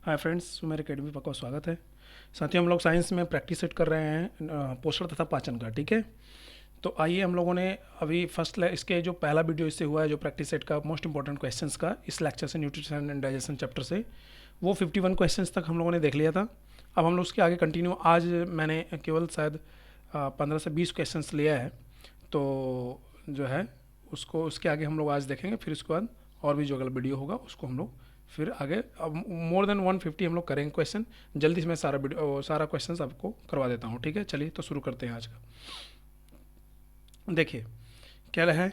Hi friends, मेरे academy पर आपका स्वागत है। साथियों, हम लोग साइंस में प्रैक्टिस सेट कर रहे हैं पोस्टर तथा पाचन का। ठीक है, तो आइए हम लोगों ने अभी इसके जो पहला वीडियो इससे हुआ है, जो प्रैक्टिस सेट का मोस्ट इंपॉर्टेंट क्वेश्चंस का, इस लेक्चर से न्यूट्रिशन एंड डाइजेशन चैप्टर से, वो 51 क्वेश्चंस तक हम लोगों ने देख लिया था। अब हम लोग उसके आगे कंटिन्यू, आज मैंने केवल शायद 15 से 20 क्वेश्चंस लिया है, तो जो है उसको उसके आगे हम लोग आज देखेंगे। फिर उसके बाद और भी जो अगला वीडियो होगा उसको हम लोग फिर आगे, अब मोर देन 150 हम लोग करेंगे क्वेश्चन। जल्दी से मैं सारा क्वेश्चन आपको करवा देता हूँ। ठीक है, चलिए तो शुरू करते हैं आज का। देखिए क्या है,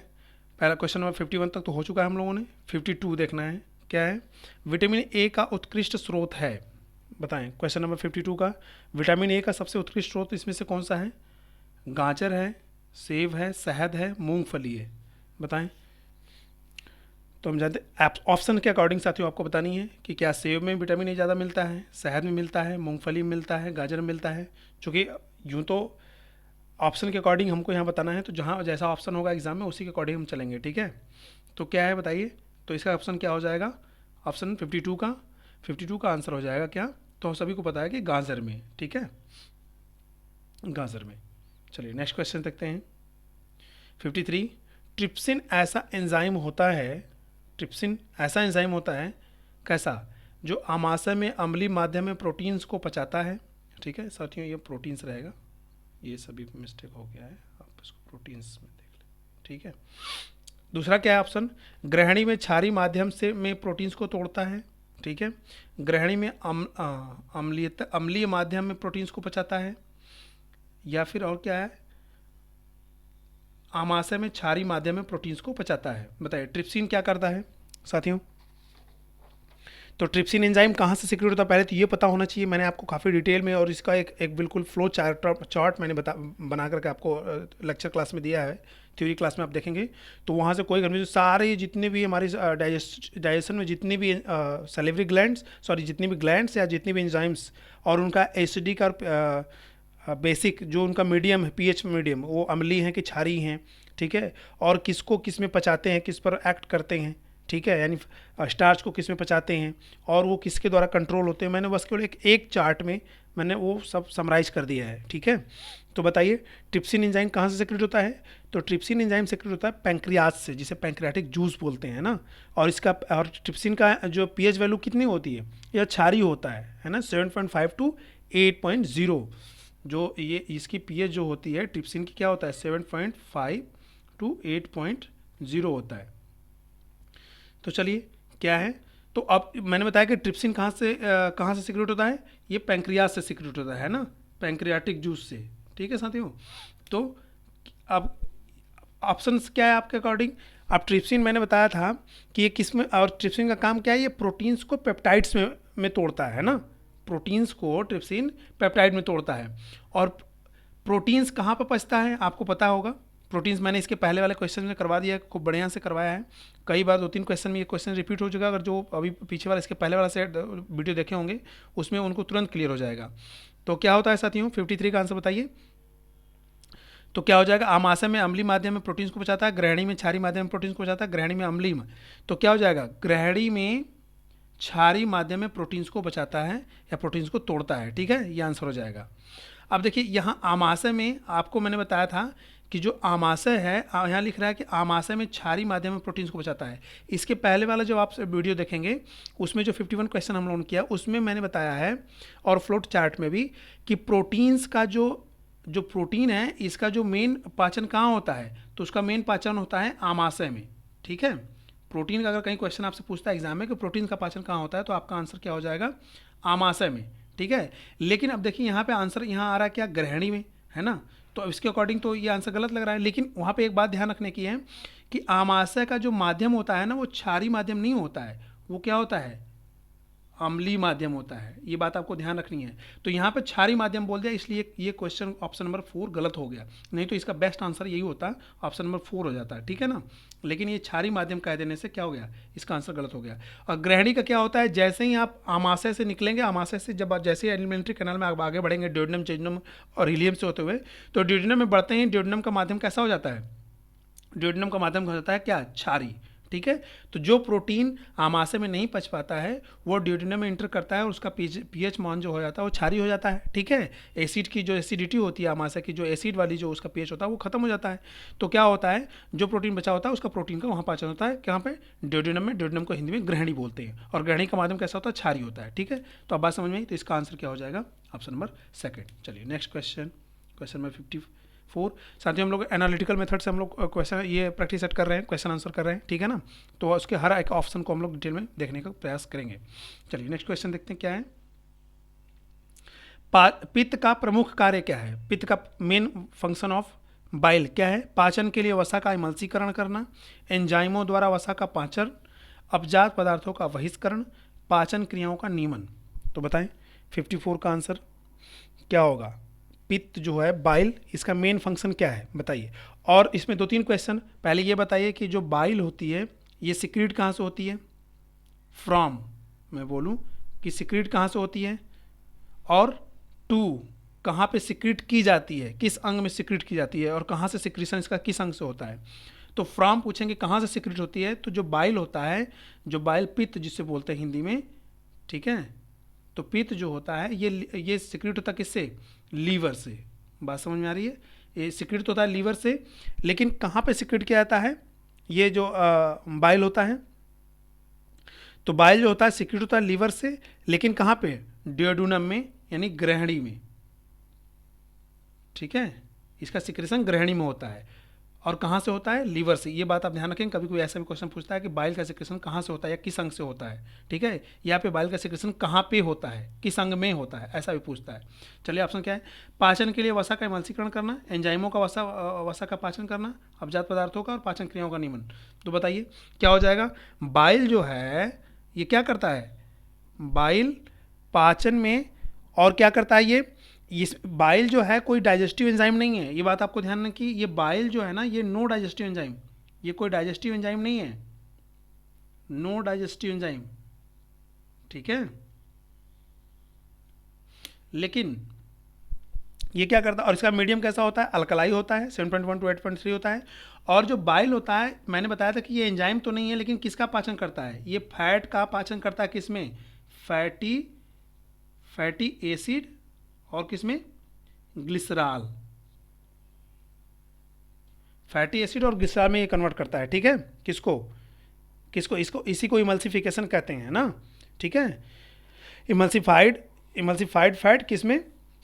पहला क्वेश्चन नंबर 51 तक तो हो चुका है हम लोगों ने। 52 देखना है, क्या है? विटामिन ए का उत्कृष्ट स्रोत है, बताएं। क्वेश्चन नंबर 52 का, विटामिन ए का सबसे उत्कृष्ट स्रोत इसमें से कौन सा है? गाजर है, सेब है, शहद है, मूंगफली है, बताएं। तो हम जानते हैं ऑप्शन के अकॉर्डिंग साथियों आपको बतानी है कि क्या सेब में विटामिन ए ज़्यादा मिलता है, शहद में मिलता है, मूंगफली में मिलता है, गाजर में मिलता है। चूँकि यूँ तो ऑप्शन के अकॉर्डिंग हमको यहाँ बताना है, तो जहाँ जैसा ऑप्शन होगा एग्जाम में उसी के अकॉर्डिंग हम चलेंगे। ठीक है, तो क्या है बताइए। तो इसका ऑप्शन क्या हो जाएगा? ऑप्शन 52 का आंसर हो जाएगा क्या? तो सभी को पता है कि गाजर में। ठीक है, गाजर में। चलिए नेक्स्ट क्वेश्चन देखते हैं। 53, ट्रिप्सिन ऐसा एंजाइम होता है, ट्रिप्सिन ऐसा एंजाइम होता है कैसा, जो आमाशय में अम्लीय माध्यम में प्रोटीन्स को पचाता है। ठीक है साथियों, ये प्रोटीन्स रहेगा, ये सभी मिस्टेक हो गया है, आप इसको प्रोटीन्स में देख लें। ठीक है, दूसरा क्या है ऑप्शन? ग्रहणी में क्षारीय माध्यम से में प्रोटीन्स को तोड़ता है। ठीक है, ग्रहणी में अम्लीय माध्यम में प्रोटीन्स को पचाता है, या फिर और क्या है? आमाशय में क्षारीय माध्यम में प्रोटीन्स को पचाता है। बताइए ट्रिप्सिन क्या करता है साथियों? तो ट्रिप्सिन एंजाइम कहाँ से सिक्रिएट होता है, पहले तो ये पता होना चाहिए। मैंने आपको काफ़ी डिटेल में और इसका एक बिल्कुल फ्लो चार्ट मैंने बना करके आपको लेक्चर क्लास में दिया है। थ्योरी क्लास में आप देखेंगे तो वहाँ से कोई कन्फ्यूजन, सारे जितने भी हमारे डाइजेशन में जितने भी सलिवरी ग्लैंड्स, सॉरी जितनी भी ग्लैंड्स या जितनी भी एंजाइम्स और उनका एसिडिक और बेसिक जो उनका मीडियम है, पीएच मीडियम, वो अम्लीय हैं कि क्षारीय हैं। ठीक है, और किसको किस में पचाते हैं, किस पर एक्ट करते हैं। ठीक है, यानी स्टार्च को किस में पचाते हैं और वो किसके द्वारा कंट्रोल होते हैं। मैंने बस केवल एक चार्ट में मैंने वो सब समराइज कर दिया है। ठीक है, तो बताइए ट्रिप्सिन एंजाइम कहाँ से सेक्रेट होता है? तो ट्रिप्सिन एंजाइम सेक्रेट होता है पैंक्रियाज से, जिसे पैंक्रियाटिक जूस बोलते हैं ना। और इसका और ट्रिप्सिन का जो पीएच वैल्यू कितनी होती है? यह क्षारीय होता है ना, 7.5 टू 8.0। जो ये इसकी पीएच जो होती है ट्रिप्सिन की, क्या होता है? 7.5 टू 8.0 होता है। तो चलिए क्या है, तो अब मैंने बताया कि ट्रिप्सिन कहाँ से सिक्रेट होता है? ये पैंक्रियाज से सिक्रेट होता है ना, पैंक्रियाटिक जूस से। ठीक है साथियों, तो अब ऑप्शन क्या है आपके अकॉर्डिंग? अब ट्रिप्सिन मैंने बताया था कि ये किस में, और ट्रिप्सिन का काम क्या है? ये प्रोटीन्स को पेप्टाइड्स में तोड़ता है ना। प्रोटीन्स को ट्रिप्सिन पेप्टाइड में तोड़ता है। और प्रोटीन्स कहाँ पर पचता है आपको पता होगा। प्रोटीन्स मैंने इसके पहले वाले क्वेश्चन में करवा दिया है, खूब बढ़िया से करवाया है। कई बार 2-3 क्वेश्चन में ये क्वेश्चन रिपीट हो चुका है। अगर जो अभी पीछे वाला इसके पहले वाला सेट वीडियो देखे होंगे उसमें उनको तुरंत क्लियर हो जाएगा। तो क्या होता है साथियों, 53 का आंसर बताइए। तो क्या हो जाएगा? आमाशय में अम्लीय माध्यम में प्रोटीन्स को पचाता है, ग्रहणी में क्षारीय माध्यम में प्रोटीन्स को पचाता है, ग्रहणी में अम्लीय में। तो क्या हो जाएगा? ग्रहणी में क्षारीय माध्यम में प्रोटीन्स को बचाता है या प्रोटीन्स को तोड़ता है। ठीक है, ये आंसर हो जाएगा। अब देखिए यहाँ आमाशय में आपको मैंने बताया था कि जो आमाशय है, यहाँ लिख रहा है कि आमाशय में क्षारीय माध्यम में प्रोटीन्स को बचाता है। इसके पहले वाला जो आप वीडियो देखेंगे उसमें जो 51 क्वेश्चन हम लोगों ने किया उसमें मैंने बताया है, और फ्लोट चार्ट में भी, कि प्रोटीन्स का जो प्रोटीन है इसका जो मेन पाचन कहाँ होता है? तो उसका मेन पाचन होता है आमाशय में। ठीक है, प्रोटीन का अगर कहीं क्वेश्चन आपसे पूछता है एग्जाम में कि प्रोटीन का पाचन कहाँ होता है, तो आपका आंसर क्या हो जाएगा? आमाशय में। ठीक है, लेकिन अब देखिए यहाँ पे आंसर यहाँ आ रहा है क्या? ग्रहणी में, है ना। तो इसके अकॉर्डिंग तो ये आंसर गलत लग रहा है। लेकिन वहाँ पे एक बात ध्यान रखने की है कि आमाशय का जो माध्यम होता है ना, वो क्षारीय माध्यम नहीं होता है, वो क्या होता है? अम्लीय माध्यम होता है। ये बात आपको ध्यान रखनी है। तो यहाँ पे क्षारीय माध्यम बोल दिया, इसलिए ये क्वेश्चन ऑप्शन नंबर 4 गलत हो गया। नहीं तो इसका बेस्ट आंसर यही होता, ऑप्शन नंबर 4 हो जाता है। ठीक है ना, लेकिन ये क्षारीय माध्यम कह देने से क्या हो गया? इसका आंसर गलत हो गया। और ग्रहणी का क्या होता है? जैसे ही आप आमाशय से निकलेंगे, आमाशय से जब जैसे ही एलिमेंट्री कैनाल में आप आगे बढ़ेंगे ड्यूडेनम, जेजुनम और हीलियम से होते हुए, तो ड्यूडेनम में बढ़ते ही ड्यूडेनम का माध्यम कैसा हो जाता है? ड्यूडेनम का माध्यम हो जाता है क्या? क्षारीय। ठीक है। तो जो प्रोटीन आमाशय में नहीं पच पाता है वो ड्यूडेनम में इंटर करता है और उसका पीएच मान जो हो जाता है वो क्षारीय हो जाता है, ठीक है। एसिड की जो एसिडिटी होती है आमाशय की, जो एसिड वाली जो उसका पीएच होता है वो खत्म हो जाता है। तो क्या होता है, जो प्रोटीन बचा होता है उसका प्रोटीन का वहाँ पाचन होता है, कहाँ पे, ड्यूडेनम में। ड्यूडेनम को हिंदी में ग्रहणी बोलते हैं और ग्रहणी का माध्यम कैसा होता है, क्षारीय होता है, ठीक है। तो अब बात समझ में आई। तो इसका आंसर क्या हो जाएगा, ऑप्शन नंबर सेकंड। चलिए नेक्स्ट क्वेश्चन, क्वेश्चन नंबर 54। साथियों हम लोग एनालिटिकल मेथड से हम लोग क्वेश्चन ये प्रैक्टिस सेट कर रहे हैं, क्वेश्चन आंसर कर रहे हैं, ठीक है ना। तो उसके हर एक ऑप्शन को हम लोग डिटेल में देखने का प्रयास करेंगे। चलिए नेक्स्ट क्वेश्चन देखते हैं क्या है। पित्त का प्रमुख कार्य क्या है, पित्त का मेन फंक्शन ऑफ बाइल क्या है, पाचन के लिए वसा का इमल्सीकरण करना, एंजाइमों द्वारा वसा का पाचन, अपजात पदार्थों का बहिष्करण, पाचन क्रियाओं का नियमन। तो बताएं 54 का आंसर क्या होगा। पित्त जो है बाइल, इसका मेन फंक्शन क्या है बताइए। और इसमें 2-3 क्वेश्चन, पहले ये बताइए कि जो बाइल होती है ये सिक्रीट कहाँ से होती है, फ्रॉम, मैं बोलूँ कि सिक्रीट कहाँ से होती है, और टू कहाँ पे सिक्रीट की जाती है, किस अंग में सिक्रीट की जाती है, और कहाँ से सिक्रीशन इसका किस अंग से होता है। तो फ्रॉम पूछेंगे कहाँ से सिक्रीट होती है, तो जो बाइल होता है, जो बाइल पित्त जिसे बोलते हैं हिंदी में, ठीक है। तो पित्त जो होता है ये सिक्रीट होता है किससे, लीवर से। बात समझ में आ रही है, ये सिक्रीट होता है लीवर से, लेकिन कहाँ पे सिक्रीट किया जाता है, ये जो बाइल होता है, तो बाइल जो होता है सिक्रीट होता है लीवर से, लेकिन कहाँ पे, ड्यूडेनम में, यानी ग्रहणी में, ठीक है। इसका सिक्रेशन ग्रहणी में होता है। और कहाँ से होता है, लीवर से। ये बात आप ध्यान रखें, कभी कोई ऐसा भी क्वेश्चन पूछता है कि बाइल का सिक्रेशन कहाँ से होता है या किस अंग से होता है, ठीक है। यहाँ पे बाइल का सिक्रेशन कहाँ पे होता है, किस अंग में होता है, ऐसा भी पूछता है। चलिए ऑप्शन क्या है, पाचन के लिए वसा का इमल्सीकरण करना, एंजाइमों का वसा का पाचन करना, अपजात पदार्थों का और पाचन क्रियाओं का नियमन। तो बताइए क्या हो जाएगा। बाइल जो है ये क्या करता है, बाइल पाचन में, और क्या करता है ये, इस बाइल जो है कोई डाइजेस्टिव एंजाइम नहीं है, ये बात आपको ध्यान रखना कि ये बाइल जो है ना ये नो डाइजेस्टिव एंजाइम, ये कोई डाइजेस्टिव एंजाइम नहीं है, नो डाइजेस्टिव एंजाइम, ठीक है। लेकिन ये क्या करता है, और इसका मीडियम कैसा होता है, अल्कलाई होता है, 7.1 to 8.3 होता है। और जो बाइल होता है मैंने बताया था कि ये एंजाइम तो नहीं है, लेकिन किसका पाचन करता है, ये फैट का पाचन करता है, किसमें, फैटी एसिड, और किसमें, ग्लिसरॉल, फैटी एसिड और ग्लिसरॉल में ये कन्वर्ट करता है, ठीक है। किसको किसको इसको इसी को इमल्सिफिकेशन कहते हैं ना, ठीक है। इमल्सिफाइड फैट किसमें,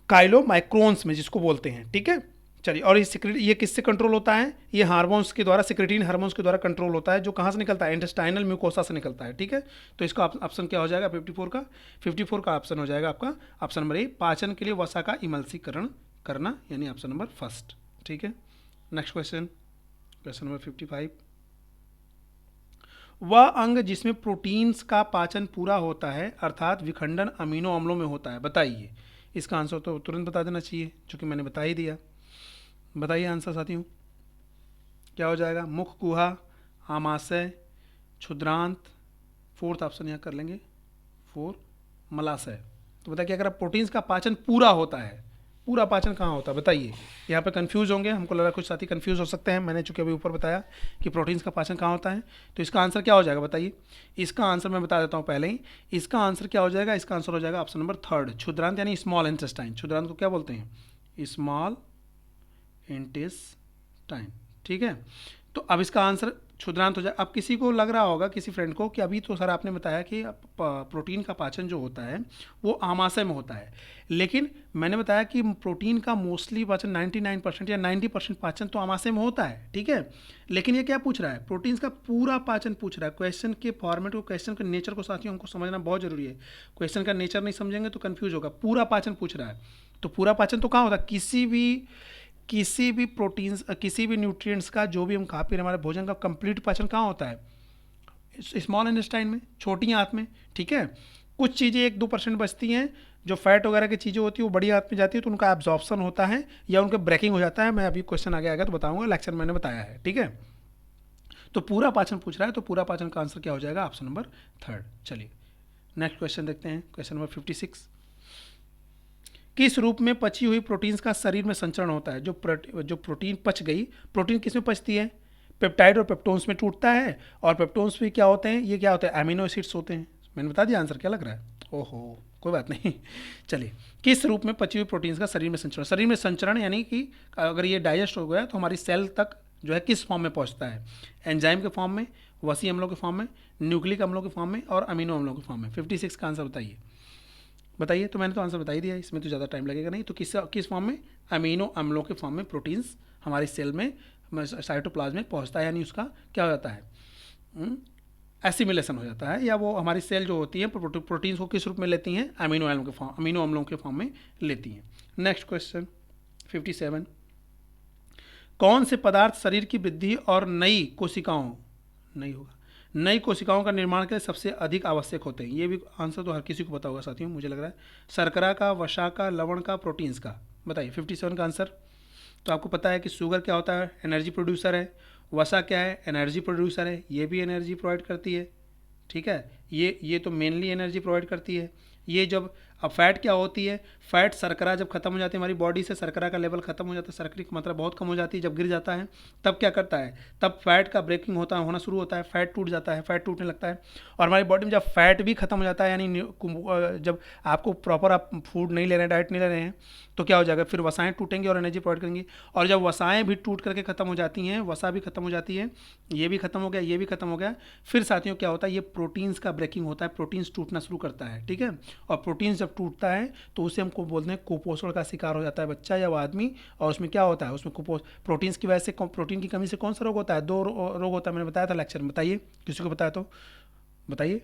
काइलोमाइक्रोन्स में जिसको बोलते हैं, ठीक है। चलिए, और ये किससे कंट्रोल होता है, ये हार्मोन्स के द्वारा, सिक्रेटिन हार्मोन्स के द्वारा कंट्रोल होता है, जो कहाँ से निकलता है, इंटेस्टाइनल म्यूकोसा से निकलता है, ठीक है। तो इसका ऑप्शन क्या हो जाएगा 54 का ऑप्शन हो जाएगा आपका ऑप्शन नंबर ए, पाचन के लिए वसा का इमल्सीकरण करना, यानी ऑप्शन नंबर फर्स्ट, ठीक है। Next question, question number 55। वह अंग जिसमें प्रोटीन्स का पाचन पूरा होता है अर्थात विखंडन अमीनो अम्लों में होता है, बताइए। इसका आंसर तो तुरंत बता देना चाहिए, जो कि मैंने बता ही दिया। बताइए आंसर साथियों क्या हो जाएगा, मुख गुहा, आमाशय, क्षुद्रांत, फोर्थ ऑप्शन यहाँ कर लेंगे 4, मलाशय। तो बताइए अगर प्रोटीन्स का पाचन पूरा होता है, पूरा पाचन कहाँ होता है बताइए। यहाँ पे कंफ्यूज होंगे, हमको लगा कुछ साथी कंफ्यूज हो सकते हैं, मैंने चूंकि अभी ऊपर बताया कि प्रोटीन्स का पाचन कहाँ होता है। तो इसका आंसर क्या हो जाएगा बताइए। इसका आंसर मैं बता देता हूँ पहले ही, इसका आंसर क्या हो जाएगा, इसका आंसर हो जाएगा ऑप्शन नंबर 3, क्षुद्रांत, यानी स्मॉल इंटेस्टाइन। क्षुद्रांत को क्या बोलते हैं, स्मॉल इंटेस्टाइन, ठीक है। तो अब इसका आंसर क्षुद्रांत हो जाए। अब किसी को लग रहा होगा, किसी फ्रेंड को, कि अभी तो सर आपने बताया कि प्रोटीन का पाचन जो होता है वो आमाशय में होता है, लेकिन मैंने बताया कि प्रोटीन का मोस्टली पाचन 99% या 90% पाचन तो आमाशय में होता है, ठीक है। लेकिन ये क्या पूछ रहा है, प्रोटीन्स का पूरा पाचन पूछ रहा है। क्वेश्चन के फॉर्मेट को, क्वेश्चन के नेचर को साथियों हमको समझना बहुत जरूरी है। क्वेश्चन का नेचर नहीं समझेंगे तो कन्फ्यूज होगा। पूरा पाचन पूछ रहा है, तो पूरा पाचन तो कहाँ होता है, किसी भी प्रोटीन्स, किसी भी न्यूट्रिएंट्स का, जो भी हम खा पी रहे हमारे भोजन का कंप्लीट पाचन कहाँ होता है, स्मॉल इंटेस्टाइन में, छोटी आंत में, ठीक है। कुछ चीज़ें 1-2% बचती हैं, जो फैट वगैरह की चीज़ें होती है वो बड़ी आंत में जाती है, तो उनका एब्जॉर्प्शन होता है या उनका ब्रेकिंग हो जाता है। मैं अभी क्वेश्चन आगे आएगा तो बताऊंगा, लेक्चर मैंने बताया है, ठीक है। तो पूरा पाचन पूछ रहा है, तो पूरा पाचन का आंसर क्या हो जाएगा, ऑप्शन नंबर 3। चलिए नेक्स्ट क्वेश्चन देखते हैं, क्वेश्चन नंबर 56। किस रूप में पची हुई प्रोटीन्स का शरीर में संचरण होता है। जो प्रोटीन पच गई, प्रोटीन किस में पचती है, पेप्टाइड और पेप्टोन्स में टूटता है, और पेप्टोन्स भी क्या होते हैं, ये क्या होते हैं, अमीनो एसिड्स होते हैं। मैंने बता दिया आंसर, क्या लग रहा है, ओहो कोई बात नहीं। चलिए, किस रूप में पची हुई प्रोटीन्स का शरीर में संचरण, शरीर में संचरण यानी कि अगर ये डाइजेस्ट हो गया तो हमारी सेल तक जो है किस फॉर्म में पहुंचता है, एंजाइम के फॉर्म में, वसी अम्लों के फॉर्म में, न्यूक्लिक अम्लों के फॉर्म में और अमीनो अम्लों के फॉर्म में। 56 का आंसर बताइए, बताइए। तो मैंने तो आंसर बता ही दिया, इसमें तो ज़्यादा टाइम लगेगा नहीं। तो किस फॉर्म में, अमीनो अम्लों के फॉर्म में प्रोटीन्स हमारी सेल में, साइटोप्लाज्म में पहुंचता है, यानी उसका क्या हो जाता है, एसिमिलेशन हो जाता है, या वो हमारी सेल जो होती है प्रोटीन्स को किस रूप में लेती हैं, अमीनो अम्लों के फॉर्म में लेती हैं। नेक्स्ट क्वेश्चन 57, कौन से पदार्थ शरीर की वृद्धि और नई कोशिकाओं का निर्माण के लिए सबसे अधिक आवश्यक होते हैं? ये भी आंसर तो हर किसी को पता होगा साथियों, मुझे लग रहा है। शर्करा का, वसा का, लवण का, प्रोटीन्स का। बताइए 57 का आंसर। तो आपको पता है कि शुगर क्या होता है, एनर्जी प्रोड्यूसर है। वसा क्या है, एनर्जी प्रोड्यूसर है, ये भी एनर्जी प्रोवाइड करती है, ठीक है। ये तो मेनली एनर्जी प्रोवाइड करती है। ये जब, अब फैट क्या होती है, फैट शर्करा जब खत्म हो जाती है हमारी बॉडी से, शर्करा का लेवल खत्म हो जाता है, शर्करा की मात्रा बहुत कम हो जाती है, जब गिर जाता है तब क्या करता है, तब फैट का ब्रेकिंग होना शुरू होता है, फैट टूट जाता है, फैट टूटने लगता है। और हमारी बॉडी में जब फैट भी खत्म हो जाता है, यानी जब आपको प्रॉपर आप फूड नहीं ले रहे हैं, डाइट नहीं ले रहे हैं, तो क्या हो जाएगा, फिर वसाएं टूटेंगी और एनर्जी प्रोवाइड करेंगी। और जब वसाएं भी टूट करके खत्म हो जाती हैं, वसा भी खत्म हो जाती है, ये भी खत्म हो गया, ये भी खत्म हो गया, फिर साथियों क्या होता है, ये प्रोटीन्स का ब्रेकिंग होता है, प्रोटीन्स टूटना शुरू करता है, ठीक है। और प्रोटीन्स जब टूटता है तो उसे हमको बोलते हैं कुपोषण का शिकार हो जाता है बच्चा या वो आदमी। और उसमें क्या होता है, उसमें प्रोटीन्स की वजह से, प्रोटीन की कमी से कौन सा रोग होता है, दो रोग होता है, मैंने बताया था लेक्चर में। बताइए, किसी को बताया तो बताइए।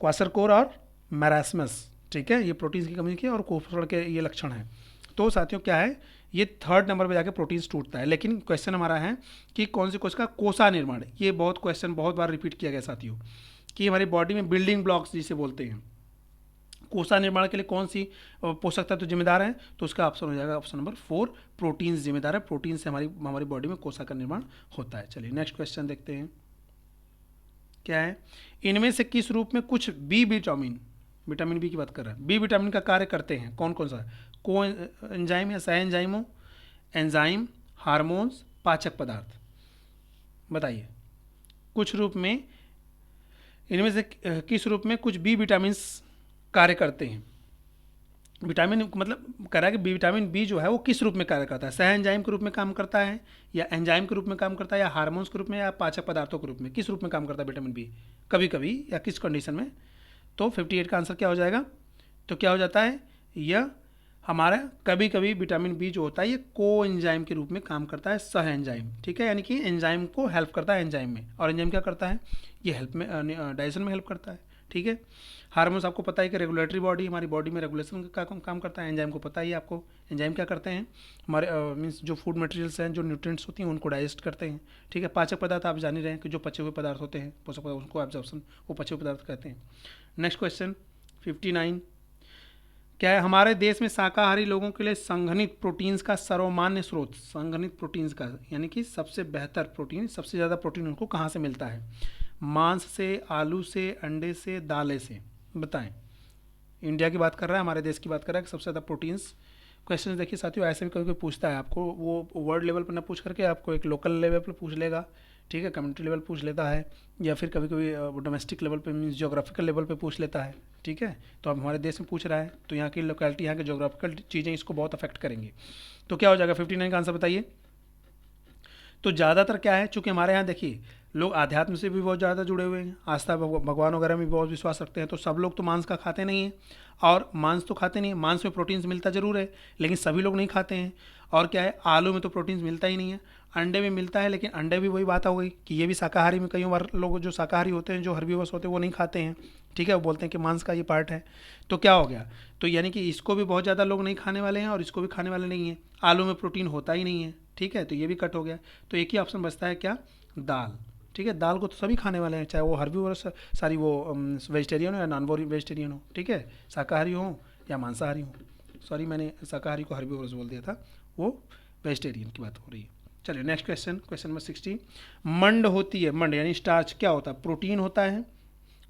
क्वाशरकोर और मैरास्मस, ठीक है, ये प्रोटीन्स की कमी के और कुपोषण के ये लक्षण हैं। तो साथियों क्या है, ये 3rd नंबर पे जाके प्रोटीन्स टूटता है। लेकिन क्वेश्चन हमारा है कि कौन सी कोशिका, कोसा निर्माण। ये क्वेश्चन बहुत बार रिपीट किया गया साथियों, कि हमारी बॉडी में बिल्डिंग ब्लॉक्स जिसे बोलते हैं, कोसा निर्माण के लिए कौन सी पोषक तत्व जिम्मेदार है, तो उसका ऑप्शन हो जाएगा ऑप्शन नंबर 4, प्रोटीन्स जिम्मेदार है। प्रोटीन से हमारी बॉडी में कोसा का निर्माण होता है। चलिए नेक्स्ट क्वेश्चन देखते हैं, क्या है, इनमें से किस रूप में कुछ बी विटामिन बी की बात कर रहे हैं, बी विटामिन का कार्य करते हैं, कौन कौन सा, को एंजाइम या सह एंजाइमो, एंजाइम, हार्मोन्स, पाचक पदार्थ। बताइए, कुछ रूप में, इनमें से किस रूप में कुछ बी विटामिन कार्य करते हैं। विटामिन मतलब कह रहा है कि विटामिन बी जो है वो किस रूप में कार्य करता है, सह एंजाइम के रूप में काम करता है, या एंजाइम के रूप में काम करता है, या हार्मोन्स के रूप में, या पाचक पदार्थों के रूप में, किस रूप में काम करता है विटामिन बी, कभी कभी या किस कंडीशन में। तो 58 का आंसर क्या हो जाएगा, तो क्या हो जाता है, यह हमारा कभी कभी विटामिन बी जो होता है ये को एंजाइम के रूप में काम करता है, सह एंजाइम, ठीक है, यानी कि एंजाइम को हेल्प करता है एंजाइम में। और एंजाइम क्या करता है, ये हेल्प में, डाइजेशन में हेल्प करता है, ठीक है। हार्मोन्स आपको पता है कि रेगुलेटरी बॉडी, हमारी बॉडी में रेगुलेशन का काम करता है। एंजाइम को पता ही है आपको, एंजाइम क्या करते हैं, हमारे मीन्स जो फूड मटेरियल्स हैं, जो न्यूट्रिएंट्स होती हैं उनको डाइजेस्ट करते हैं, ठीक है। पाचक पदार्थ आप जान ही रहे हैं कि जो पचे हुए पदार्थ होते हैं, पोषक पदार्थ, उनको एब्जॉर्प्शन, वो पचे हुए पदार्थ कहते हैं। नेक्स्ट क्वेश्चन 59, क्या है, हमारे देश में शाकाहारी लोगों के लिए संघनित प्रोटीन्स का सर्वमान्य स्रोत, संघनित प्रोटीन्स का यानी कि सबसे बेहतर प्रोटीन, सबसे ज़्यादा प्रोटीन उनको कहाँ से मिलता है, मांस से, आलू से, अंडे से, दालें से। बताएं, इंडिया की बात कर रहा है, हमारे देश की बात कर रहा है कि सबसे ज़्यादा प्रोटीन्स। क्वेश्चन देखिए साथियों, ऐसे भी कभी कोई पूछता है आपको, वो वर्ल्ड लेवल पर ना पूछ करके आपको एक लोकल लेवल पर पूछ लेगा, ठीक है, कम्युनिटी लेवल पूछ लेता है, या फिर कभी कभी डोमेस्टिक लेवल पे, मीन्स जोग्राफिकल लेवल पे पूछ लेता है, ठीक है। तो अब हमारे देश में पूछ रहा है, तो यहाँ की लोकेलिटी, यहाँ के जोग्राफिकल चीज़ें इसको बहुत अफेक्ट करेंगी। तो क्या हो जाएगा 59 का आंसर बताइए। तो ज़्यादातर क्या है, चूँकि हमारे यहाँ देखिए लोग आध्यात्म से भी बहुत ज़्यादा जुड़े हुए हैं, आस्था भगवान वगैरह में भी बहुत विश्वास रखते हैं, तो सब लोग तो मांस का खाते नहीं हैं, और मांस तो खाते नहीं है, मांस में प्रोटीन्स मिलता ज़रूर है, लेकिन सभी लोग नहीं खाते हैं। और क्या है, आलू में तो प्रोटीन्स मिलता ही नहीं है, अंडे में मिलता है, लेकिन अंडे भी वही बात हो गई कि ये भी शाकाहारी में, कई बार लोग जो शाकाहारी होते हैं, जो हर्बीवर्स होते हैं, वो नहीं खाते हैं, ठीक है, वो बोलते हैं कि मांस का ये पार्ट है। तो क्या हो गया, तो यानी कि इसको भी बहुत ज़्यादा लोग नहीं खाने वाले हैं, और इसको भी खाने वाले नहीं हैं। आलू में प्रोटीन होता ही नहीं है, ठीक है, तो ये भी कट हो गया। तो एक ही ऑप्शन बचता है, क्या, दाल, ठीक है। दाल को तो सभी खाने वाले हैं, चाहे वो हर्बीवर्स, सारी वो वेजिटेरियन हो या नॉन वेजिटेरियन हो, ठीक है, शाकाहारी हो या मांसाहारी हो। सॉरी, मैंने शाकाहारी को हर्बीवर्स बोल दिया था, वो वेजिटेरियन की बात हो रही है। चलिए नेक्स्ट क्वेश्चन, क्वेश्चन नंबर 60, मंड होती है, मंड यानी स्टार्च क्या होता है, प्रोटीन होता है,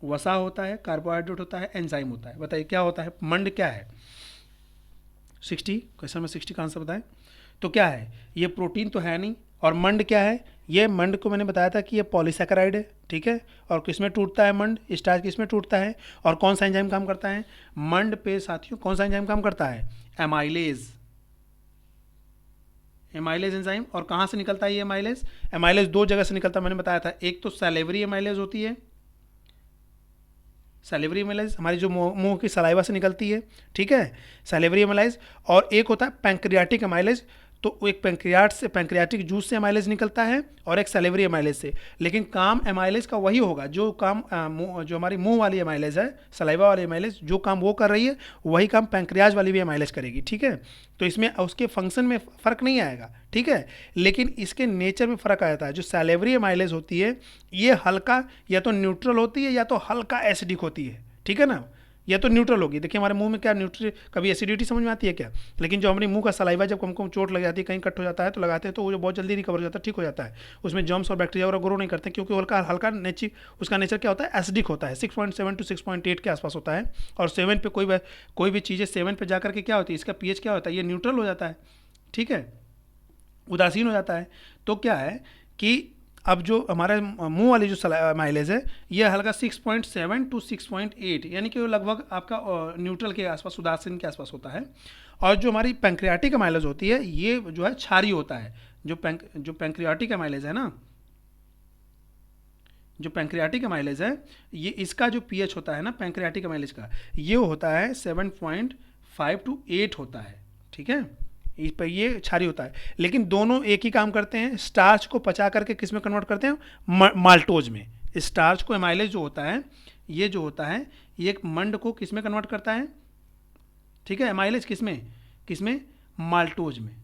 वसा होता है, कार्बोहाइड्रेट होता है, एंजाइम होता है। बताइए क्या होता है, मंड क्या है। 60, क्वेश्चन नंबर 60 का आंसर बताएं। तो क्या है, ये प्रोटीन तो है नहीं, और मंड क्या है? ये मंड को मैंने बताया था कि ये पॉलीसैकेराइड है, ठीक है। और किसमें टूटता है मंड? स्टार्च किसमें टूटता है? और कौन सा एंजाइम काम करता है मंड पे साथियों? कौन सा एंजाइम काम करता है? एमाइलेज। Amylase enzyme. और कहाँ से निकलता है ये एमाइलेज? एमाइलेज दो जगह से निकलता है, मैंने बताया था। एक तो सैलिवरी एमाइलेज होती है, सैलिवरी एमाइलेज हमारी जो मुंह की सलाइवा से निकलती है, ठीक है, सैलिवरी एमाइलेज। और एक होता है पैंक्रियाटिक एमाइलेज। तो एक पैंक्रियाट से, पैंक्रियाटिक जूस से एमाइलेज निकलता है, और एक सैलिवरी एमाइलेज से। लेकिन काम एमाइलेज का वही होगा जो काम जो हमारी मुंह वाली एमाइलेज है, सलाइवा वाली एमाइलेज, जो काम वो कर रही है वही काम पैंक्रियाज वाली भी एमाइलेज करेगी, ठीक है। तो इसमें उसके फंक्शन में फ़र्क नहीं आएगा, ठीक है, लेकिन इसके नेचर में फ़र्क आ जाता है। जो सैलिवरी एमाइलेज होती है ये हल्का या तो न्यूट्रल होती है या तो हल्का एसिडिक होती है, ठीक है ना, या तो न्यूट्रल होगी। देखिए हमारे मुंह में क्या न्यूट्रल, कभी एसिडिटी समझ में आती है क्या? लेकिन जो हमारे मुंह का सलाइवा जब हमको चोट लग जाती है, कहीं कट हो जाता है, तो लगाते हैं तो वो जो बहुत जल्दी रिकवर हो जाता है, ठीक हो जाता है। उसमें जर्म्स और बैक्टीरिया वगैरह ग्रो नहीं करते, क्योंकि हल्का हल्का उसका नेचर क्या होता है? एसिडिक होता है। 6.7 to 6.8 के आसपास होता है। और 7 पे कोई भी चीज़ें 7 पे जाकर के क्या होती है? इसका पीएच क्या होता है? ये न्यूट्रल हो जाता है, ठीक है, उदासीन हो जाता है। तो क्या है कि अब जो हमारे मुंह वाली जो माइलेज है ये हल्का 6.7 to 6.8, यानी कि वो लगभग आपका न्यूट्रल के आसपास, उदासीन के आसपास होता है। और जो हमारी पैंक्रियाटिक माइलेज होती है ये जो है क्षारीय होता है। जो पैंक्रियाटिक माइलेज है ना, जो पैंक्रियाटिक माइलेज है ये, इसका जो पीएच होता है ना पैंक्रियाटिक माइलेज का, ये होता है 7.5 to 8 होता है, ठीक है। इस पर ये क्षारीय होता है। लेकिन दोनों एक ही काम करते हैं, स्टार्च को पचा करके किस में कन्वर्ट करते हैं? माल्टोज में। स्टार्च को एमाइलेज जो होता है, ये जो होता है ये एक मंड को किस में कन्वर्ट करता है, ठीक है, एमाइलेज किसमें? माल्टोज में,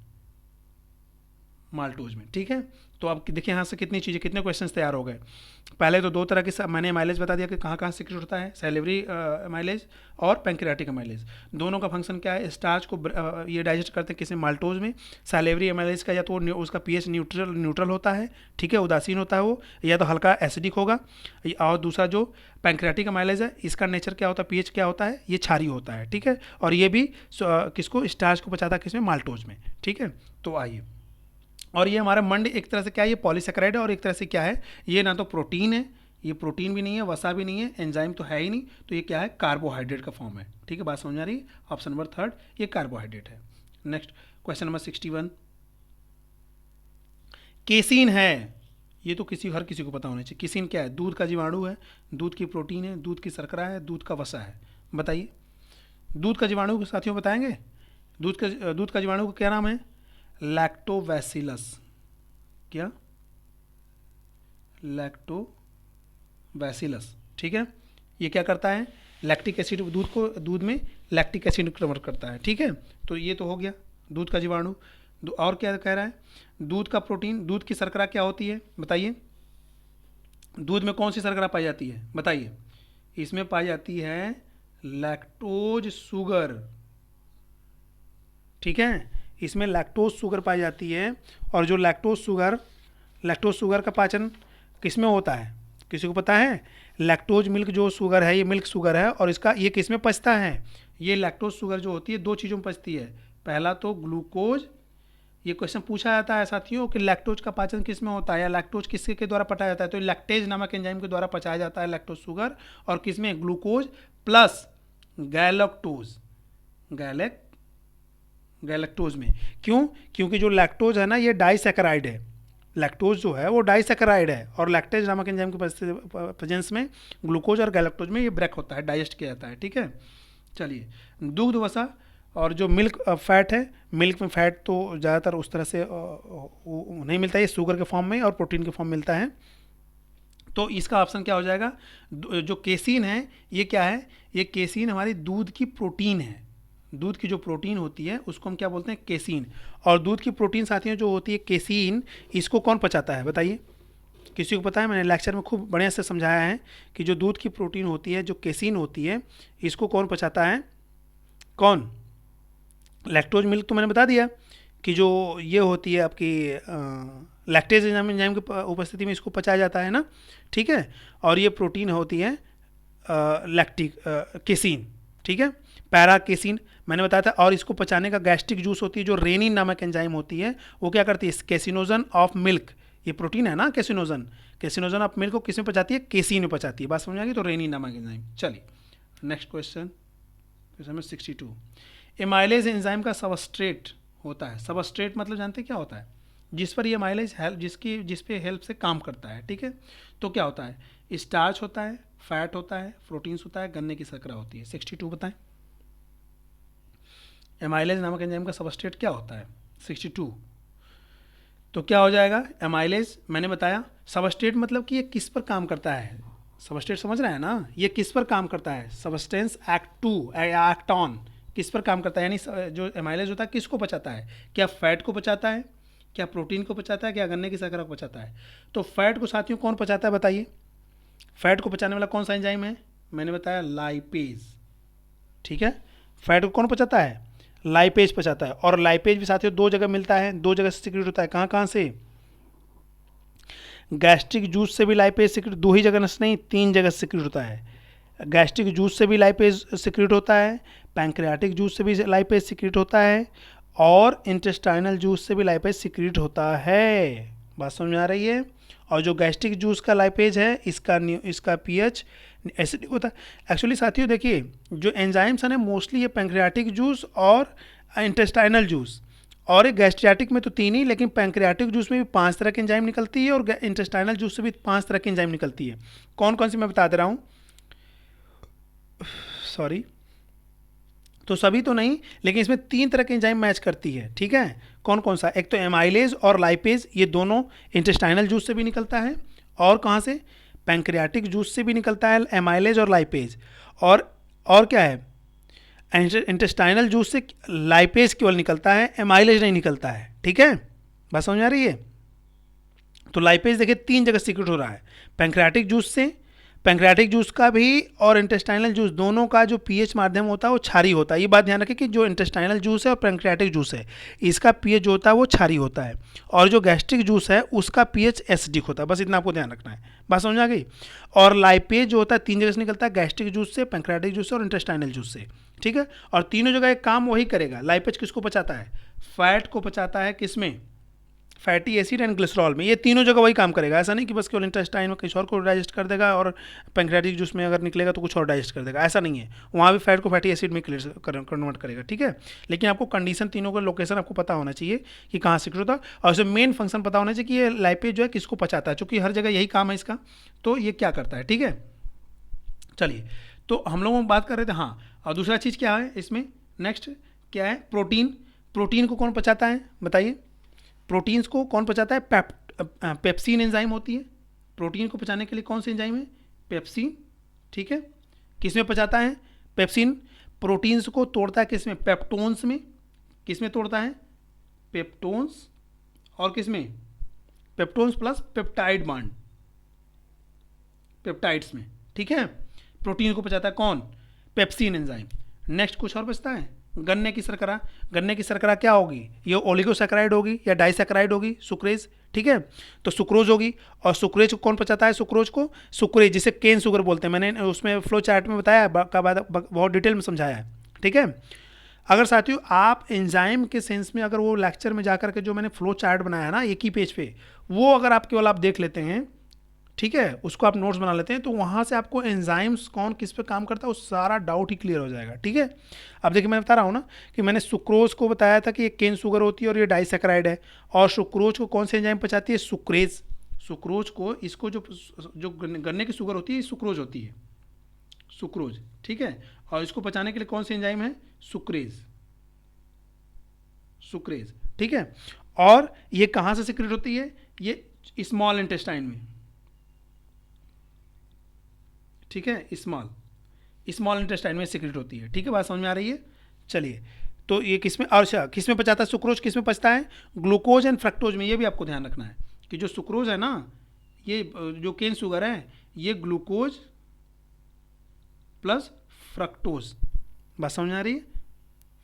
माल्टोज में, ठीक है। तो अब देखिए यहाँ से कितनी चीज़ें, कितने क्वेश्चंस तैयार हो गए। पहले तो दो तरह के मैंने माइलेज बता दिया कि कहाँ कहाँ सिक्रेट होता है, सैलिवरी माइलेज और पैंक्रियाटिक माइलेज। दोनों का फंक्शन क्या है? स्टार्च को ये डाइजेस्ट करते हैं किसी माल्टोज में। सैलिवरी माइलेज का या तो उसका पीएच न्यूट्रल होता है, ठीक है, उदासीन होता है वो, या तो हल्का एसिडिक होगा। और दूसरा जो पैंक्रियाटिक माइलेज है इसका नेचर क्या होता है? पीएच क्या होता है? ये क्षारीय होता है, ठीक है। और ये भी किसको? स्टार्च को पचाता है किसमें? माल्टोज में, ठीक है। तो आइए, और ये हमारा मंड एक तरह से क्या है? ये पॉलीसेकेराइड है, और एक तरह से क्या है? ये ना तो प्रोटीन है, ये प्रोटीन भी नहीं है, वसा भी नहीं है, एंजाइम तो है ही नहीं, तो ये क्या है? कार्बोहाइड्रेट का फॉर्म है, ठीक है। बात समझ आ रही है? ऑप्शन नंबर 3 ये कार्बोहाइड्रेट है। नेक्स्ट क्वेश्चन नंबर 61, केसीन है, ये तो हर किसी को पता होना चाहिए। केसीन क्या है? दूध का जीवाणु है, दूध की प्रोटीन है, दूध की शर्करा है, दूध का वसा है। बताइए दूध का जीवाणु के साथियों बताएंगे? दूध का जीवाणु का क्या नाम है? लैक्टोबैसिलस। क्या? लैक्टोबैसिलस, ठीक है। ये क्या करता है? लैक्टिक एसिड, दूध में लैक्टिक एसिड कन्वर्ट करता है, ठीक है। तो ये तो हो गया दूध का जीवाणु। और क्या कह रहा है? दूध का प्रोटीन, दूध की शर्करा क्या होती है? बताइए दूध में कौन सी शर्करा पाई जाती है? बताइए। इसमें पाई जाती है लैक्टोज शुगर, ठीक है, इसमें लैक्टोज शुगर पाई जाती है। और जो लैक्टोज शुगर का पाचन किस में होता है? किसी को पता है? लैक्टोज मिल्क जो शुगर है, ये मिल्क शुगर है, और इसका ये किस में पचता है? ये लैक्टोज शुगर जो होती है दो चीज़ों में पचती है। पहला तो ग्लूकोज, ये क्वेश्चन पूछा जाता है साथियों कि लैक्टोज का पाचन किस में होता है, या लैक्टोज किसके के द्वारा पचाया जाता है? तो लैक्टेज नामक एंजाइम के द्वारा पचाया जाता है लैक्टोज शुगर। और किस में? ग्लूकोज प्लस गैलेक्टोज, गैलेक्टोज में। क्यों? क्योंकि जो लैक्टोज है ना ये डाइसैकेराइड है। लैक्टोज जो है वो डाइसैकेराइड है, और लैक्टेज नामक एंजाइम के प्रेजेंस में ग्लूकोज और गैलेक्टोज में ये ब्रेक होता है, डाइजेस्ट किया जाता है, ठीक है। चलिए, दुग्ध वसा और जो मिल्क फैट है, मिल्क में फैट तो ज़्यादातर उस तरह से नहीं मिलता है, ये शुगर के फॉर्म में और प्रोटीन के फॉर्म मिलता है। तो इसका ऑप्शन क्या हो जाएगा? जो केसीन है ये क्या है? ये केसीन हमारी दूध की प्रोटीन है। दूध की जो प्रोटीन होती है उसको हम क्या बोलते हैं? केसीन। और दूध की प्रोटीन साथियों जो होती है केसीन, इसको कौन पचाता है? बताइए, किसी को पता है? मैंने लेक्चर में खूब बढ़िया से समझाया है कि जो दूध की प्रोटीन होती है, जो केसीन होती है, इसको कौन पचाता है? कौन? लैक्टोज मिल्क तो मैंने बता दिया कि जो ये होती है आपकी लैक्टेज एंजाइम की उपस्थिति में इसको पचाया जाता है ना, ठीक है। और ये प्रोटीन होती है लैक्टिक केसीन, ठीक है। पैरा केसीन, मैंने बताया था। और इसको पचाने का गैस्ट्रिक जूस होती है जो रेनिन नामक एंजाइम होती है, वो क्या करती है, कैसिनोजन ऑफ मिल्क, ये प्रोटीन है ना कैसिनोजन, कैसिनोजन ऑफ मिल्क को किस में पचाती है, केसीन में पचाती है। बात समझ आ गई। तो रेनिन नामक एंजाइम। चलिए next question, question number 62। Amylase enzyme का सबस्ट्रेट होता है। सबस्ट्रेट मतलब जानते हैं क्या होता है, जिस पर ये एमाइलेज हेल्प, जिस पे हेल्प से काम करता है, ठीक है। तो क्या होता है, स्टार्च होता है, फैट होता है, प्रोटीन्स होता है, गन्ने की शर्करा होती है। 62 बताएं, एमाइलेज नामक एंजाइम का सबस्ट्रेट क्या होता है। 62 तो क्या हो जाएगा, एमाइलेज मैंने बताया। सबस्ट्रेट मतलब कि ये किस पर काम करता है, सबस्ट्रेट समझ रहे हैं ना, ये किस पर काम करता है, सबस्टेंस एक्ट ऑन किस पर काम करता है, यानी जो एमाइलेज होता है किसको पचाता है, क्या फैट को पचाता है, क्या प्रोटीन को पचाता है, क्या गन्ने की शर्करा को पचाता है। तो फैट को साथियों कौन पचाता है बताइए, फैट को पचाने वाला कौन सा एंजाइम है, मैंने बताया लाइपेज, ठीक है। फैट को कौन पचाता है, लाइपेज पचाता है। और लाइपेज भी साथियों दो जगह मिलता है, दो जगह से सिक्रेट होता है। कहाँ कहाँ से, गैस्ट्रिक जूस से भी लाइपेज सिक्रेट, दो ही जगह से नहीं, 3 जगह से सिक्रेट होता है। गैस्ट्रिक जूस से भी लाइपेज सिक्रेट होता है, पैंक्रियाटिक जूस से भी लाइपेज सिक्रेट होता है, और इंटेस्टाइनल जूस से भी लाइपेज सिक्रेट होता है। बात समझ में आ रही है। और जो गैस्ट्रिक जूस का लाइपेज है, इसका पीएच एसिडिक होता है। एक्चुअली साथियों देखिए, जो एंजाइम्स हैं ना मोस्टली ये पैंक्रियाटिक जूस और इंटेस्टाइनल जूस, और एक गैस्ट्रियाटिक में तो 3 ही, लेकिन पैंक्रियाटिक जूस में भी 5 तरह की एंजाइम निकलती है, और इंटेस्टाइनल जूस से भी 5 तरह की एंजाइम निकलती है। कौन कौन सी मैं बता दे रहा हूँ, सॉरी, तो सभी तो नहीं, लेकिन इसमें 3 तरह के एंजाइम मैच करती है, ठीक है। कौन कौन सा, एक तो एमाइलेज और लाइपेज, ये दोनों इंटेस्टाइनल जूस से भी निकलता है, और कहाँ से, पैंक्रियाटिक जूस से भी निकलता है एमाइलेज और लाइपेज। और क्या है, इंटेस्टाइनल जूस से लाइपेज केवल निकलता है, एमाइलेज नहीं निकलता है, ठीक है। बात समझ आ रही है। तो लाइपेज देखिए 3 जगह सीक्रेट हो रहा है, पैंक्रियाटिक जूस से, पैंक्रियाटिक जूस का भी और इंटेस्टाइनल जूस दोनों का जो पीएच माध्यम होता है वो क्षारीय होता है। ये बात ध्यान रखें कि जो इंटेस्टाइनल जूस है और पैंक्रियाटिक जूस है, इसका पीएच जो होता है वो क्षारीय होता है, और जो गैस्ट्रिक जूस है उसका पीएच एसिडिक होता है। बस इतना आपको ध्यान रखना है। बात समझ आ गई। और लाइपेज जो होता है 3 जगह से निकलता है, गैस्ट्रिक जूस से, पैंक्रियाटिक जूस से और इंटेस्टाइनल जूस से, ठीक है। और तीनों जगह एक काम वही करेगा। लाइपेज किसको पचाता है, फैट को पचाता है, किसमें, फैटी एसिड एंड ग्लिसरॉल में। ये तीनों जगह वही काम करेगा। ऐसा नहीं कि बस केवल इंटेस्टाइन में किसी और को डाइजेस्ट कर देगा और पैंक्रियाटिक जूस में अगर निकलेगा तो कुछ और डाइजेस्ट कर देगा, ऐसा नहीं है। वहाँ भी फैट को फैटी एसिड में कन्वर्ट करेगा, ठीक है। लेकिन आपको कंडीशन तीनों का लोकेशन आपको पता होना चाहिए कि कहाँ सीक्रेट होता है, और उसे मेन फंक्शन पता होना चाहिए कि ये लाइपेज जो है किसको पचाता है, चूँकि हर जगह यही काम है इसका, तो ये क्या करता है, ठीक है। चलिए, तो हम लोग बात कर रहे थे, हाँ। और दूसरा चीज़ क्या है इसमें, नेक्स्ट क्या है, प्रोटीन। प्रोटीन को कौन पचाता है बताइए, प्रोटीन्स को कौन पचाता है, पेप्सिन एंजाइम होती है। प्रोटीन को पचाने के लिए कौन सी एंजाइम है, पेप्सिन, ठीक है। किस में पचाता है, पेप्सिन प्रोटीन्स को तोड़ता है, किस में, पेप्टोन्स में। किस में तोड़ता है, पेप्टोन्स, और किस में, peptones plus peptide bond, peptides में, ठीक है। प्रोटीन को पचाता है कौन, पेप्सिन एंजाइम। नेक्स्ट कुछ और बचता है, गन्ने की शर्करा। गन्ने की शर्करा क्या होगी, ये ओलिगोसैकेराइड होगी या डाइसैकेराइड होगी, सुक्रेज, ठीक है। तो सुक्रोज होगी, और सुक्रेज को कौन पचाता है, सुक्रोज को, सुक्रेज जिसे केन शुगर बोलते हैं, मैंने उसमें फ्लो चार्ट में बताया, बहुत डिटेल में समझाया है, ठीक है। अगर साथियों आप एंजाइम के सेंस में, अगर वो लेक्चर में जाकर के जो मैंने फ्लो चार्ट बनाया ना एक ही पेज पे, वो अगर आप केवल आप देख लेते हैं, ठीक है, उसको आप नोट्स बना लेते हैं, तो वहाँ से आपको एंजाइम्स कौन किस पे काम करता है वो सारा डाउट ही क्लियर हो जाएगा, ठीक है। अब देखिए मैं बता रहा हूँ ना कि मैंने सुक्रोज को बताया था कि ये केन शुगर होती है और ये डाइसैकेराइड है, और सुक्रोज को कौन से एंजाइम पचाती है, सुक्रेज। सुक्रोज को, इसको जो गन्ने की शुगर होती है सुक्रोज होती है, सुक्रोज, ठीक है। और इसको पचाने के लिए कौन सी एंजाइम है, सुक्रेज, सुक्रेज, ठीक है। और ये कहाँ से सिक्रेट होती है, ये स्मॉल इंटेस्टाइन में, ठीक है, स्मॉल इंटेस्टाइन में सिक्रेट होती है, ठीक है। बात समझ में आ रही है। चलिए, तो ये किसमें, और अच्छा किसमें पचाता है सुक्रोज, किसमें पचता है, ग्लूकोज एंड फ्रक्टोज में। ये भी आपको ध्यान रखना है कि जो सुक्रोज है ना, ये जो केन शुगर है, ये ग्लूकोज प्लस फ्रक्टोज। बात समझ में आ रही है,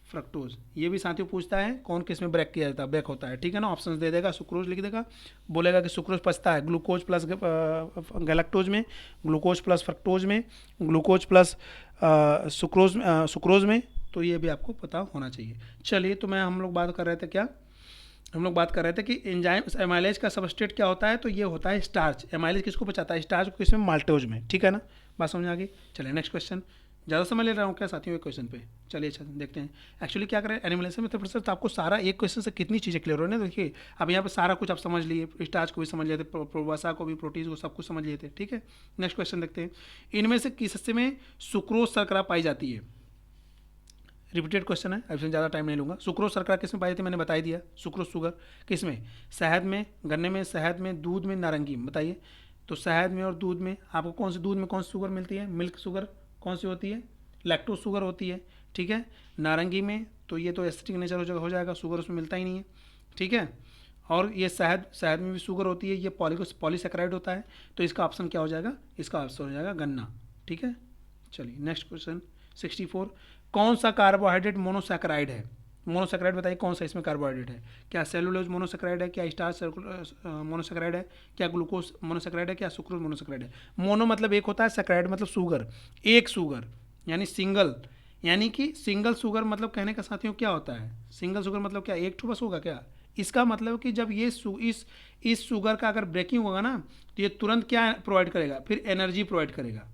फ्रक्टोज। ये भी साथियों पूछता है कौन किस में ब्रेक किया जाता है, ब्रेक होता है, ठीक है ना। ऑप्शंस दे देगा, सुक्रोज लिख देगा, बोलेगा कि सुक्रोज पचता है ग्लूकोज प्लस गैलेक्टोज में, ग्लूकोज प्लस फ्रक्टोज में, ग्लूकोज प्लस सुक्रोज में, तो ये भी आपको पता होना चाहिए। चलिए, तो हम लोग बात कर रहे थे क्या, हम लोग बात कर रहे थे कि एंजाइम एमाइलेज का सबस्ट्रेट क्या होता है, तो ये होता है स्टार्च। एमाइलेज किसको पचाता है, स्टार्च को, किसमें, माल्टोज में, ठीक है ना, बात समझ आ गई। चलिए नेक्स्ट क्वेश्चन, ज़्यादा समय ले रहा हूँ क्या साथियों एक क्वेश्चन पे, चलिए अच्छा देखते हैं। एक्चुअली क्या करें एनिमलेशन में तो आपको सारा एक क्वेश्चन से कितनी चीज़ें क्लियर हो रही है ना, देखिए अब यहाँ पे सारा कुछ आप समझ लिए, स्टार्च को भी समझ लेते, वसा को भी, प्रोटीन को, सब कुछ समझ लिए थे, ठीक है। नेक्स्ट क्वेश्चन देखते हैं, इनमें से किस हिस्से में सुक्रोज शर्करा पाई जाती है। रिपीटेड क्वेश्चन है, अब इसमें ज़्यादा टाइम नहीं लूँगा। सुक्रोज शर्करा किस में पाई जाती है, मैंने बता ही दिया। सुक्रोज शुगर किस में, शहद में, गन्ने में, शहद में, दूध में, नारंगी में, बताइए। तो शहद में और दूध में आपको कौन सी, दूध में कौन सी शुगर मिलती है, मिल्क शुगर कौन सी होती है, लैक्टोज शुगर होती है, ठीक है। नारंगी में तो ये तो एसिडिक नेचर हो जाएगा, शुगर उसमें मिलता ही नहीं है, ठीक है। और ये शहद में भी शुगर होती है, ये पॉलीसेकेराइड होता है, तो इसका ऑप्शन क्या हो जाएगा, इसका ऑप्शन हो जाएगा गन्ना, ठीक है। चलिए नेक्स्ट क्वेश्चन 64, कौन सा कार्बोहाइड्रेट मोनोसैकेराइड है। मोनोसैकेराइड बताइए कौन सा इसमें कार्बोहाइड्रेट है, क्या सेलुलोज मोनोसैकेराइड है, क्या स्टार्च मोनोसैकेराइड है, क्या ग्लूकोज मोनोसैकेराइड है, क्या सुक्रोज मोनोसैकेराइड है। मोनो मतलब एक होता है, सैकेराइड मतलब शुगर, एक शुगर यानी सिंगल, यानी कि सिंगल शुगर मतलब कहने का साथियों क्या होता है, सिंगल शुगर मतलब क्या, एक ठो बस होगा क्या। इसका मतलब कि जब ये इस शुगर का अगर ब्रेकिंग होगा ना, तो ये तुरंत क्या प्रोवाइड करेगा, फिर एनर्जी प्रोवाइड करेगा।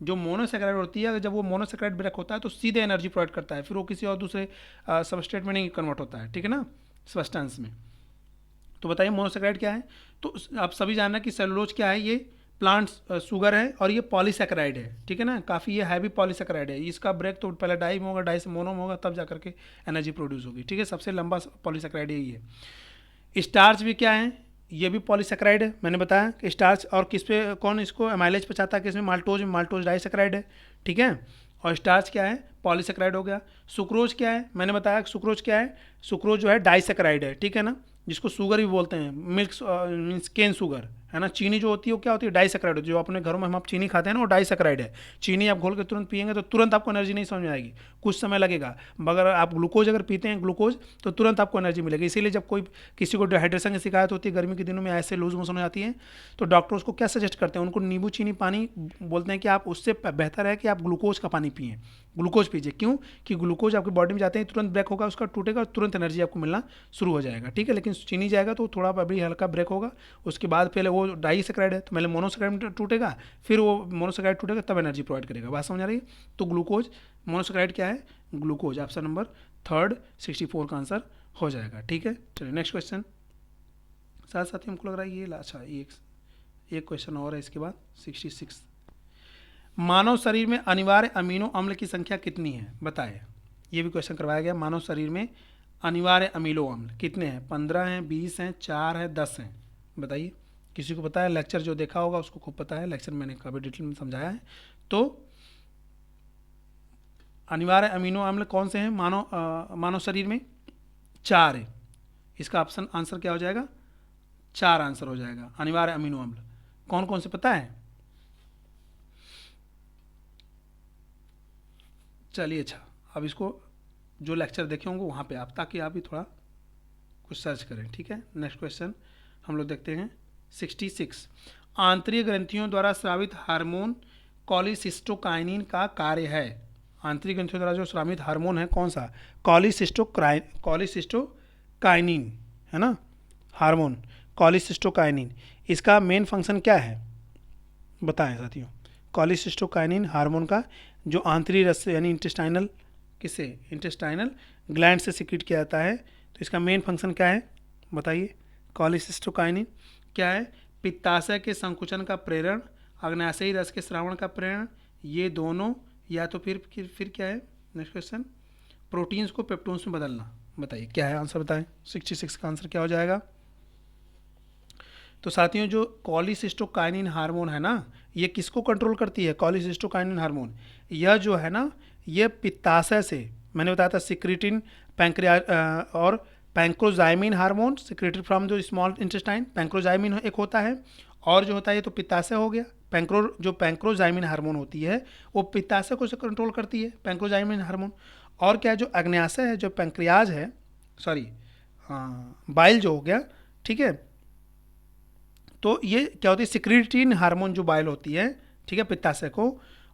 जो मोनोसैकेराइड होती है, जब वो मोनोसैकेराइड ब्रेक होता है तो सीधे एनर्जी प्रोवाइड करता है, फिर वो किसी और दूसरे सबस्ट्रेट में नहीं कन्वर्ट होता है, ठीक है ना, सब्सटेंस में। तो बताइए मोनोसैकेराइड क्या है। तो आप सभी जानना कि सेलुलोज क्या है, ये प्लांट शुगर है, और ये पॉलीसैकेराइड है, ठीक है ना, काफ़ी ये हैवी पॉलीसैकेराइड है। इसका ब्रेक तो पहले डाई में होगा, डाई से मोनो में होगा, तब जाकर के एनर्जी प्रोड्यूस होगी, ठीक है। सबसे लंबा पॉलीसैकेराइड यही है। स्टार्च भी क्या है, ये भी पॉलीसैकेराइड है, मैंने बताया कि स्टार्च, और किस पे कौन इसको एमाइलेज पचाता है, किसमें, माल्टोज डाइसैकेराइड है, ठीक है। और स्टार्च क्या है, पॉलीसैकेराइड हो गया। सुक्रोज क्या है, मैंने बताया सुक्रोज क्या है, सुक्रोज जो है डाइसैकेराइड है, ठीक है ना, जिसको शुगर भी बोलते हैं, मिल्क मीन्स केन शुगर है ना। चीनी जो होती है वो क्या होती है, डाइसैकेराइड होती है, जो अपने घरों में हम आप चीनी खाते हैं ना, वो डाइसैकेराइड है। चीनी आप घोल के तुरंत पिएंगे तो तुरंत आपको एनर्जी नहीं समझ में आएगी, कुछ समय लगेगा, मगर आप ग्लूकोज अगर पीते हैं, ग्लूकोज, तो तुरंत आपको एनर्जी मिलेगी। इसीलिए जब कोई किसी को डिहाइड्रेशन की शिकायत होती है गर्मी के दिनों में, ऐसे लूज मोशन हो जाती है, तो डॉक्टर उसको क्या सजेस्ट करते हैं, उनको नींबू चीनी पानी बोलते हैं कि आप उससे बेहतर है कि आप ग्लूकोज का पानी पिएं, ग्लूकोज पीजिए। क्यों कि ग्लूकोज आपकी बॉडी में जाते हैं तुरंत ब्रेक होगा, उसका टूटेगा और तुरंत एनर्जी आपको मिलना शुरू हो जाएगा, ठीक है। लेकिन चीनी जाएगा तो थोड़ा अभी हल्का ब्रेक होगा, उसके बाद पहले वो डाइसैकेराइड है तो पहले मोनोसैकेराइड टूटेगा, फिर वो मोनोसैकेराइड टूटेगा तब एनर्जी प्रोवाइड करेगा, बात समझ आ रही है। तो ग्लूकोज, मोनोसैकेराइड क्या है, ग्लूकोज, ऑप्शन नंबर थर्ड 64 का आंसर हो जाएगा, ठीक है। चलिए नेक्स्ट क्वेश्चन, साथ साथ ही हमको लग रहा है ये अच्छा एक क्वेश्चन और है इसके बाद 66, मानव शरीर में अनिवार्य अमीनो अम्ल की संख्या कितनी है, बताएं। ये भी क्वेश्चन करवाया गया, मानव शरीर में अनिवार्य अमीनो अम्ल कितने हैं, 15 हैं, 20 हैं, 4 हैं, 10 हैं, बताइए। किसी को पता है, लेक्चर जो देखा होगा उसको खूब पता है, लेक्चर मैंने काफ़ी डिटेल में समझाया है। तो अनिवार्य अमीनो अम्ल कौन से हैं मानव शरीर में, 4 है, इसका ऑप्शन आंसर क्या हो जाएगा, 4 आंसर हो जाएगा। अनिवार्य अमीनो अम्ल कौन कौन से पता है, चलिए अच्छा, अब इसको जो लेक्चर देखे होंगे वहाँ पे आप, ताकि आप भी थोड़ा कुछ सर्च करें, ठीक है। नेक्स्ट क्वेश्चन हम लोग देखते हैं 66, आंतरिक ग्रंथियों द्वारा स्रावित हार्मोन कॉलिसिस्टोकाइनिन का कार्य है। आंतरिक ग्रंथियों द्वारा जो स्रावित हार्मोन है कौन सा, कॉलिसिस्टोकाइनिन है ना, हार्मोन कॉलिसिस्टोकाइनिन, इसका मेन फंक्शन क्या है बताएं साथियों। कॉलिसिस्टोकाइनिन हार्मोन का जो आंतरिक रस से यानी इंटेस्टाइनल, किससे, इंटेस्टाइनल ग्लैंड से सिक्रीट किया जाता है, तो इसका मेन फंक्शन क्या है बताइए। कॉलिसिस्टोकाइनिन क्या है, पित्ताशय के संकुचन का प्रेरण, अग्न्याशयी रस के श्रावण का प्रेरण, ये दोनों, या तो फिर क्या है, नेक्स्ट क्वेश्चन, प्रोटीन्स को पेप्टोन्स में बदलना, बताइए क्या है आंसर, बताएं। 66 का आंसर क्या हो जाएगा। तो साथियों जो कॉलिसिस्टोकाइनिन हार्मोन है ना, ये किसको कंट्रोल करती है, कॉलिसिस्टोकाइनिन हार्मोन, यह जो है ना, ये पित्ताशय से, मैंने बताया था सिक्रीटिन पैंक्रिया और पैंक्रोजाइमिन हार्मोन सिक्रेटेड फ्रॉम जो स्मॉल इंटेस्टाइन, पैंक्रोजाइमिन एक होता है, और जो होता है ये तो पित्ताशय हो गया। जो पैंक्रोजाइमिन हार्मोन होती है वो पित्ताशय को से कंट्रोल करती है, पैंक्रोजाइमिन हार्मोन। और क्या है, जो अग्न्याशय है, जो पैंक्रियाज है, सॉरी बाइल जो हो गया, ठीक है, तो ये क्या होती है, सिक्रीटिन हार्मोन जो बाइल होती है, ठीक है, पित्ताशय को,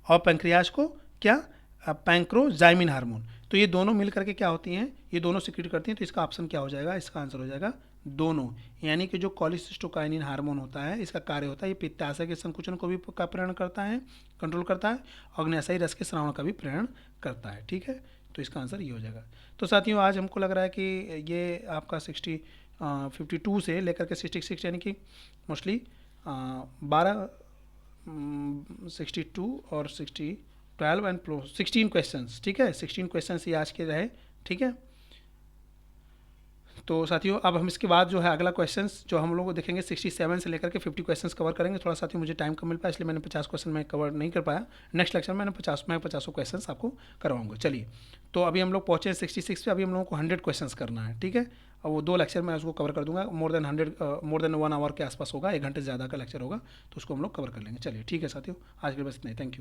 और पैंक्रियाज को क्या, पैंक्रोजाइमिन हार्मोन। तो ये दोनों मिल करके क्या होती हैं, ये दोनों सिक्रीट करती हैं, तो इसका ऑप्शन क्या हो जाएगा, इसका आंसर हो जाएगा दोनों। यानी कि जो कोलिसिस्टोकाइनिन हार्मोन होता है, इसका कार्य होता है ये पित्ताशय के संकुचन को भी का प्रेरण करता है, कंट्रोल करता है, अग्न्याशयी रस के स्रावण का भी प्रेरण करता है। ठीक है, तो इसका आंसर ये हो जाएगा। तो साथियों आज हमको लग रहा है कि ये आपका 52 से लेकर के 66 यानी कि मोस्टली 12 62 और 12 एंड 16 क्वेश्चंस। ठीक है, 16 क्वेश्चंस ये आज के रहे। ठीक है, तो साथियों अब हम इसके बाद जो है अगला क्वेश्चंस जो हम लोग देखेंगे 67 से लेकर के 50 क्वेश्चंस कवर करेंगे। थोड़ा साथियों मुझे टाइम कम मिल पाया, इसलिए मैंने 50 क्वेश्चन में कवर नहीं कर पाया। नेक्स्ट लेक्चर में मैंने 50 क्वेश्चंस आपको करवाऊंगा। चलिए, तो अभी हम लोग पहुँचे हैं 66 पे, अभी हम लोगों को 100 क्वेश्चंस करना है। ठीक है, और वो 2 लेक्चर में उसको कवर कर दूंगा। मोर देन 1 आवर के आसपास होगा, 1 घंटे से ज़्यादा का लेक्चर होगा, तो उसको हम लोग कवर कर लेंगे। चलिए ठीक है साथियों, आज के लिए बस इतना ही। Thank you.